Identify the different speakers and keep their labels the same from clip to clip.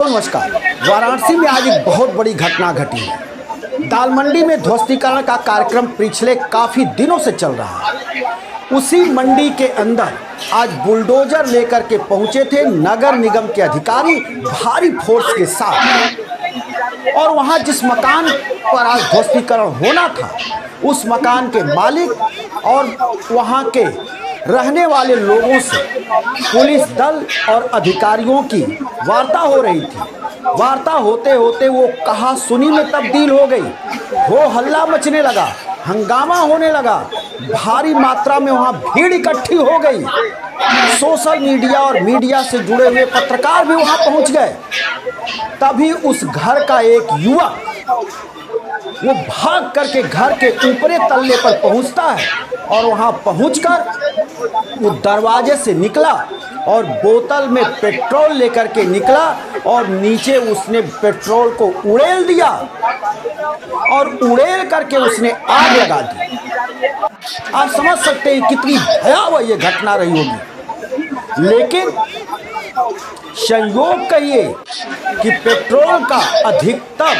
Speaker 1: नमस्कार। वाराणसी में आज एक बहुत बड़ी घटना घटी है। दाल मंडी में ध्वस्तीकरण का कार्यक्रम पिछले काफी दिनों से चल रहा है। उसी मंडी के अंदर आज बुलडोजर लेकर के पहुंचे थे नगर निगम के अधिकारी भारी फोर्स के साथ, और वहां जिस मकान पर आज ध्वस्तीकरण होना था उस मकान के मालिक और वहां के रहने वाले लोगों से पुलिस दल और अधिकारियों की वार्ता हो रही थी। वार्ता होते होते वो कहा सुनी में तब्दील हो गई। हो हल्ला मचने लगा, हंगामा होने लगा, भारी मात्रा में वहां भीड़ इकट्ठी हो गई। सोशल मीडिया और मीडिया से जुड़े हुए पत्रकार भी वहां पहुंच गए। तभी उस घर का एक युवक वो भाग करके घर के ऊपरे तल्ले पर पहुंचता है और वहां पहुंचकर वो दरवाजे से निकला और बोतल में पेट्रोल लेकर के निकला और नीचे उसने पेट्रोल को उड़ेल दिया और उड़ेल करके उसने आग लगा दी। आप समझ सकते हैं कितनी भयावह ये घटना रही होगी। लेकिन संयोग कहिए कि पेट्रोल का अधिकतम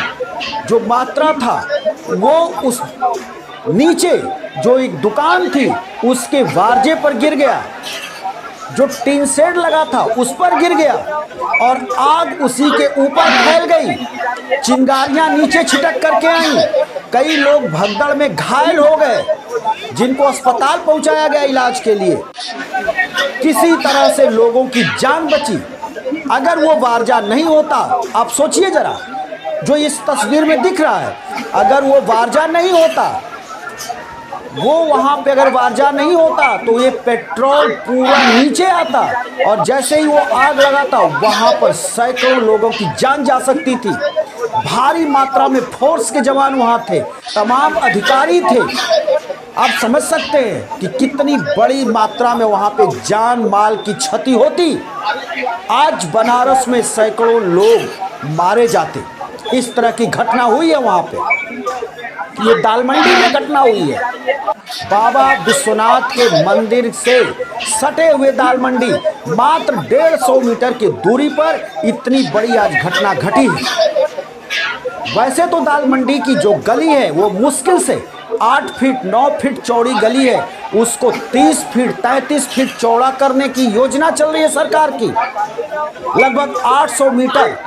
Speaker 1: जो मात्रा था वो उस नीचे जो एक दुकान थी उसके वारजे पर गिर गया, जो टीन शेड लगा था उस पर गिर गया और आग उसी के ऊपर फैल गई। चिंगारियां नीचे छिटक करके आईं। कई लोग भगदड़ में घायल हो गए जिनको अस्पताल पहुंचाया गया इलाज के लिए। किसी तरह से लोगों की जान बची। अगर वो वारजा नहीं होता, आप सोचिए जरा, जो इस तस्वीर में दिख रहा है, अगर वो वारजा नहीं होता, वो वहां पे अगर वारजा नहीं होता तो ये पेट्रोल पूरा नीचे आता और जैसे ही वो आग लगाता वहां पर सैकड़ों लोगों की जान जा सकती थी। भारी मात्रा में फोर्स के जवान वहां थे, तमाम अधिकारी थे। आप समझ सकते हैं कि कितनी बड़ी मात्रा में वहां पे जान माल की क्षति होती। आज बनारस में सैकड़ों लोग मारे जाते। इस तरह की घटना हुई है वहां पे। ये दाल मंडी में घटना हुई है। बाबा विश्वनाथ के मंदिर से सटे हुए दाल मंडी, मात्र 150 मीटर की दूरी पर इतनी बड़ी आज घटना घटी है। वैसे तो दाल मंडी की जो गली है वो मुश्किल से 8 फीट 9 फीट चौड़ी गली है, उसको 30 फीट 33 फीट चौड़ा करने की योजना चल रही है सरकार की। लगभग 800 मीटर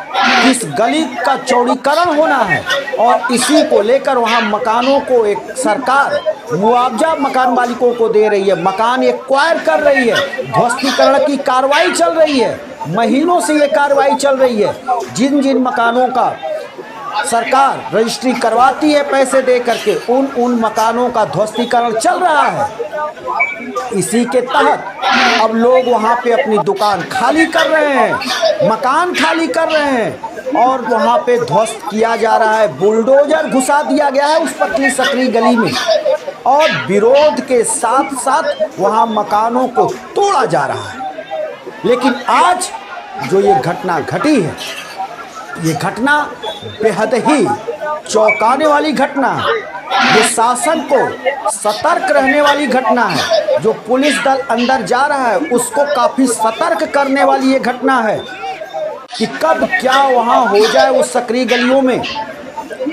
Speaker 1: इस गली का चौड़ीकरण होना है और इसी को लेकर वहां मकानों को एक सरकार मुआवजा मकान मालिकों को दे रही है, मकान एक्वायर कर रही है। ध्वस्तीकरण की कार्रवाई चल रही है, महीनों से ये कार्रवाई चल रही है। जिन जिन मकानों का सरकार रजिस्ट्री करवाती है पैसे दे करके, उन मकानों का ध्वस्तीकरण चल रहा है। इसी के तहत अब लोग वहां पे अपनी दुकान खाली कर रहे हैं, मकान खाली कर रहे हैं और वहां पे ध्वस्त किया जा रहा है। बुलडोजर घुसा दिया गया है उस पतली सकरी गली में और विरोध के साथ साथ वहां मकानों को तोड़ा जा रहा है। लेकिन आज जो ये घटना घटी है, ये घटना बेहद ही चौंकाने वाली घटना है। ये शासन को सतर्क रहने वाली घटना है। जो पुलिस दल अंदर जा रहा है उसको काफी सतर्क करने वाली ये घटना है कि कब क्या वहां हो जाए उस सकरी गलियों में।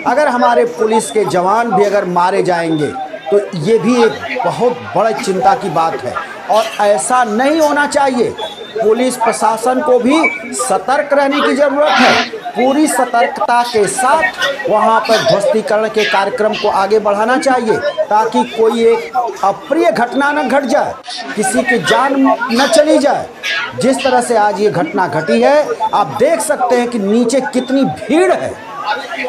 Speaker 1: अगर हमारे पुलिस के जवान भी अगर मारे जाएंगे तो ये भी एक बहुत बड़ी चिंता की बात है और ऐसा नहीं होना चाहिए। पुलिस प्रशासन को भी सतर्क रहने की जरूरत है। पूरी सतर्कता के साथ वहां पर ध्वस्तीकरण के कार्यक्रम को आगे बढ़ाना चाहिए ताकि कोई एक अप्रिय घटना न घट जाए, किसी की जान न चली जाए। जिस तरह से आज ये घटना घटी है, आप देख सकते हैं कि नीचे कितनी भीड़ है।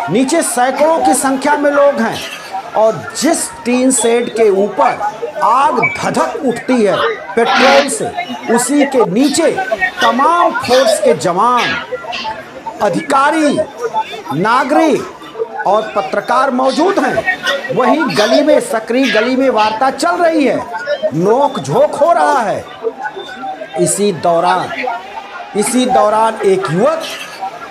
Speaker 1: नीचे सैकड़ों की संख्या में लोग हैं और जिस टीन शेड के ऊपर आग धधक उठती है पेट्रोल से, उसी के नीचे तमाम फोर्स के जवान, अधिकारी, नागरिक और पत्रकार मौजूद हैं। वहीं गली में, सकरी गली में वार्ता चल रही है, नोक झोंक हो रहा है। इसी दौरान एक युवक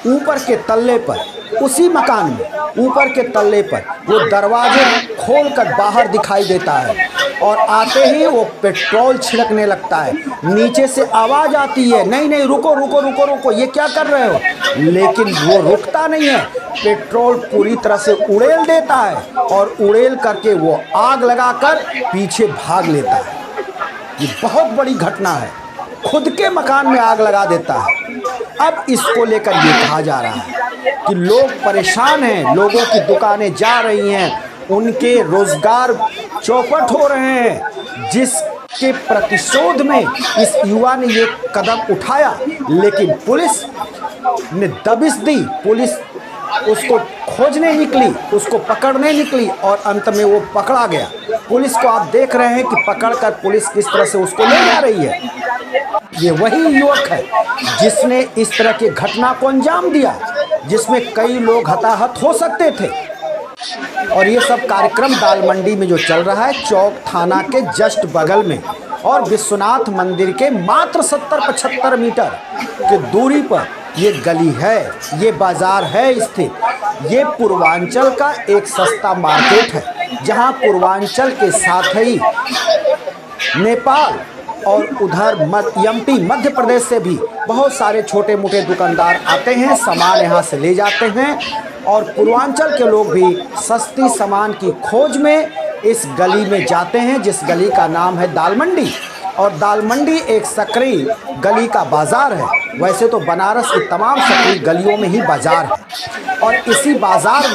Speaker 1: ऊपर के तल्ले पर, उसी मकान में ऊपर के तल्ले पर वो दरवाजे खोलकर बाहर दिखाई देता है और आते ही वो पेट्रोल छिड़कने लगता है। नीचे से आवाज़ आती है, नहीं नहीं रुको रुको रुको रुको, ये क्या कर रहे हो? लेकिन वो रुकता नहीं है, पेट्रोल पूरी तरह से उड़ेल देता है और उड़ेल करके वो आग लगाकर पीछे भाग लेता है। ये बहुत बड़ी घटना है, खुद के मकान में आग लगा देता है। अब इसको लेकर ये कहा जा रहा है कि लोग परेशान हैं, लोगों की दुकानें जा रही हैं, उनके रोजगार चौपट हो रहे हैं, जिसके प्रतिशोध में इस युवा ने ये कदम उठाया। लेकिन पुलिस ने दबिश दी, पुलिस उसको खोजने निकली, उसको पकड़ने निकली और अंत में वो पकड़ा गया। पुलिस को आप देख रहे हैं कि पकड़कर पुलिस किस तरह से उसको ले जा रही है। ये वही युवक है जिसने इस तरह की घटना को अंजाम दिया, जिसमें कई लोग हताहत हो सकते थे। और ये सब कार्यक्रम दाल मंडी में जो चल रहा है, चौक थाना के जस्ट बगल में और विश्वनाथ मंदिर के मात्र 70-75 मीटर की दूरी पर ये गली है, ये बाजार है स्थित। ये पूर्वांचल का एक सस्ता मार्केट है, जहां पूर्वांचल के साथ ही नेपाल और उधर एमपी मध्य प्रदेश से भी बहुत सारे छोटे मोटे दुकानदार आते हैं, सामान यहाँ से ले जाते हैं और पूर्वांचल के लोग भी सस्ती सामान की खोज में इस गली में जाते हैं, जिस गली का नाम है दाल मंडी। और दाल मंडी एक सकरी गली का बाज़ार है। वैसे तो बनारस की तमाम सकरी गलियों में ही बाज़ार है और इसी बाज़ार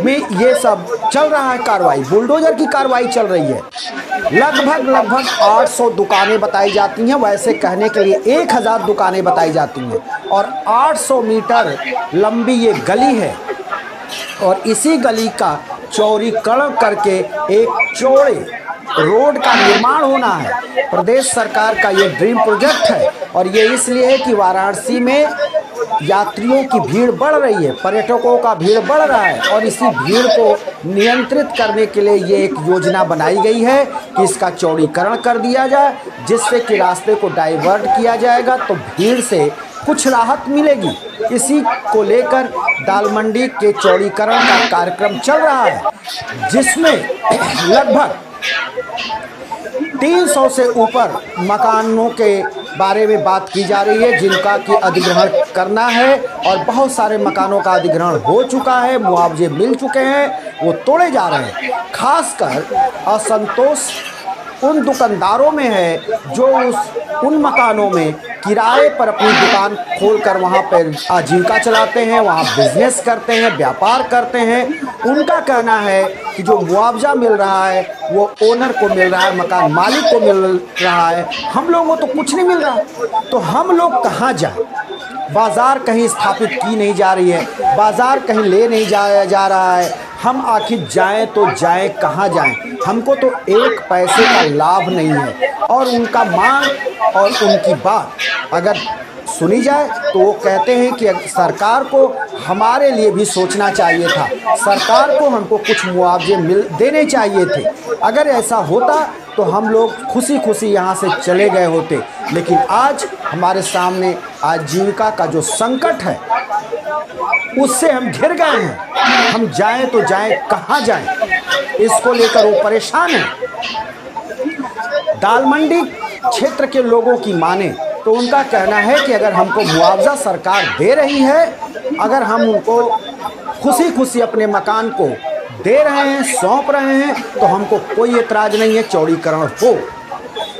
Speaker 1: में ये सब चल रहा है कार्रवाई, बुलडोजर की कार्रवाई चल रही है। लगभग 800 दुकानें बताई जाती हैं, वैसे कहने के लिए 1000 दुकानें बताई जाती हैं और 800 मीटर लंबी ये गली है और इसी गली का चौड़ीकरण करके एक चौड़े रोड का निर्माण होना है। प्रदेश सरकार का ये ड्रीम प्रोजेक्ट है और ये इसलिए है कि वाराणसी में यात्रियों की भीड़ बढ़ रही है, पर्यटकों का भीड़ बढ़ रहा है और इसी भीड़ को नियंत्रित करने के लिए ये एक योजना बनाई गई है कि इसका चौड़ीकरण कर दिया जाए, जिससे कि रास्ते को डाइवर्ट किया जाएगा तो भीड़ से कुछ राहत मिलेगी। इसी को लेकर दाल मंडी के चौड़ीकरण का कार्यक्रम चल रहा है, जिसमें लगभग 300 से ऊपर मकानों के बारे में बात की जा रही है, जिनका कि अधिग्रहण करना है और बहुत सारे मकानों का अधिग्रहण हो चुका है, मुआवजे मिल चुके हैं, वो तोड़े जा रहे हैं। खासकर असंतोष उन दुकानदारों में है जो उन मकानों में किराए पर अपनी दुकान खोलकर वहाँ पर आजीविका चलाते हैं, वहाँ बिजनेस करते हैं, व्यापार करते हैं। उनका कहना है कि जो मुआवजा मिल रहा है वो ओनर को मिल रहा है, मकान मालिक को मिल रहा है, हम लोगों को तो कुछ नहीं मिल रहा। तो हम लोग कहाँ जाएं? बाज़ार कहीं स्थापित की नहीं जा रही है, बाज़ार कहीं ले नहीं जाया जा रहा है, हम आखिर जाएं तो जाएं कहाँ जाएं? हमको तो एक पैसे का लाभ नहीं है। और उनका मांग और उनकी बात अगर सुनी जाए तो वो कहते हैं कि सरकार को हमारे लिए भी सोचना चाहिए था, सरकार को हमको कुछ मुआवजे देने चाहिए थे। अगर ऐसा होता तो हम लोग खुशी खुशी यहाँ से चले गए होते, लेकिन आज हमारे सामने आजीविका का जो संकट है उससे हम घिर गए हैं। हम जाएं तो जाएं कहाँ जाएं? इसको लेकर वो परेशान हैं। दाल मंडी क्षेत्र के लोगों की माने तो उनका कहना है कि अगर हमको मुआवजा सरकार दे रही है, अगर हम उनको खुशी खुशी अपने मकान को दे रहे हैं, सौंप रहे हैं, तो हमको कोई एतराज़ नहीं है चौड़ीकरण हो।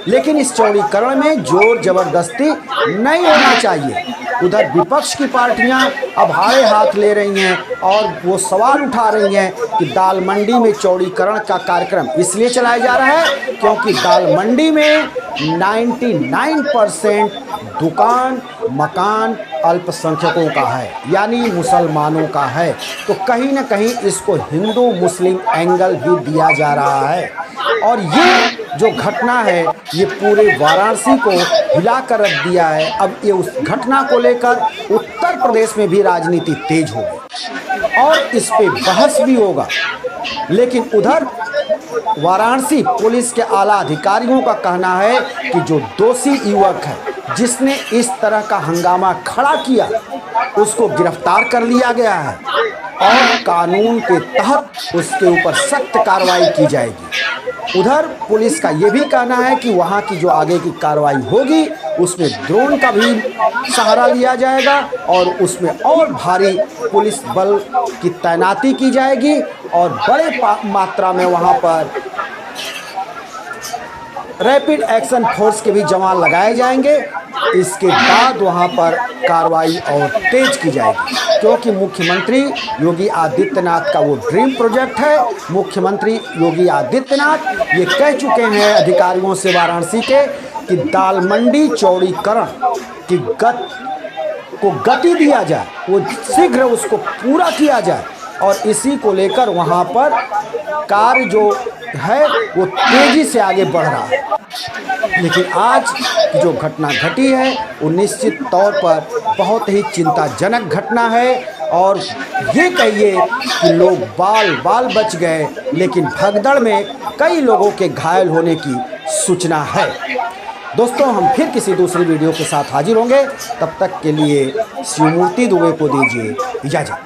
Speaker 1: लेकिन इस चौड़ीकरण में जोर जबरदस्ती नहीं होना चाहिए। उधर विपक्ष की पार्टियां अब हारे हाथ ले रही हैं और वो सवाल उठा रही हैं कि दाल मंडी में चौड़ीकरण का कार्यक्रम इसलिए चलाया जा रहा है क्योंकि दाल मंडी में 99% दुकान मकान अल्पसंख्यकों का है, यानी मुसलमानों का है। तो कहीं ना कहीं इसको हिंदू मुस्लिम एंगल भी दिया जा रहा है और ये जो घटना है ये पूरे वाराणसी को हिला कर रख दिया है। अब ये उस घटना को लेकर उत्तर प्रदेश में भी राजनीति तेज होगी और इस पे बहस भी होगा। लेकिन उधर वाराणसी पुलिस के आला अधिकारियों का कहना है कि जो दोषी युवक है जिसने इस तरह का हंगामा खड़ा किया उसको गिरफ्तार कर लिया गया है और कानून के तहत उसके ऊपर सख्त कार्रवाई की जाएगी। उधर पुलिस का ये भी कहना है कि वहाँ की जो आगे की कार्रवाई होगी उसमें ड्रोन का भी सहारा लिया जाएगा और उसमें और भारी पुलिस बल की तैनाती की जाएगी और बड़े मात्रा में वहाँ पर रैपिड एक्शन फोर्स के भी जवान लगाए जाएंगे। इसके बाद वहां पर कार्रवाई और तेज की जाएगी, क्योंकि मुख्यमंत्री योगी आदित्यनाथ का वो ड्रीम प्रोजेक्ट है। मुख्यमंत्री योगी आदित्यनाथ ये कह चुके हैं अधिकारियों से वाराणसी के कि दाल मंडी चौड़ीकरण की गति दिया जाए, वो शीघ्र उसको पूरा किया जाए और इसी को लेकर वहां पर कार्य जो है वो तेजी से आगे बढ़ रहा है। लेकिन आज की जो घटना घटी है वो निश्चित तौर पर बहुत ही चिंताजनक घटना है और ये कहिए कि लोग बाल बच गए, लेकिन भगदड़ में कई लोगों के घायल होने की सूचना है। दोस्तों, हम फिर किसी दूसरी वीडियो के साथ हाजिर होंगे, तब तक के लिए शिवमूर्ति दुबे को दीजिए इजाजत।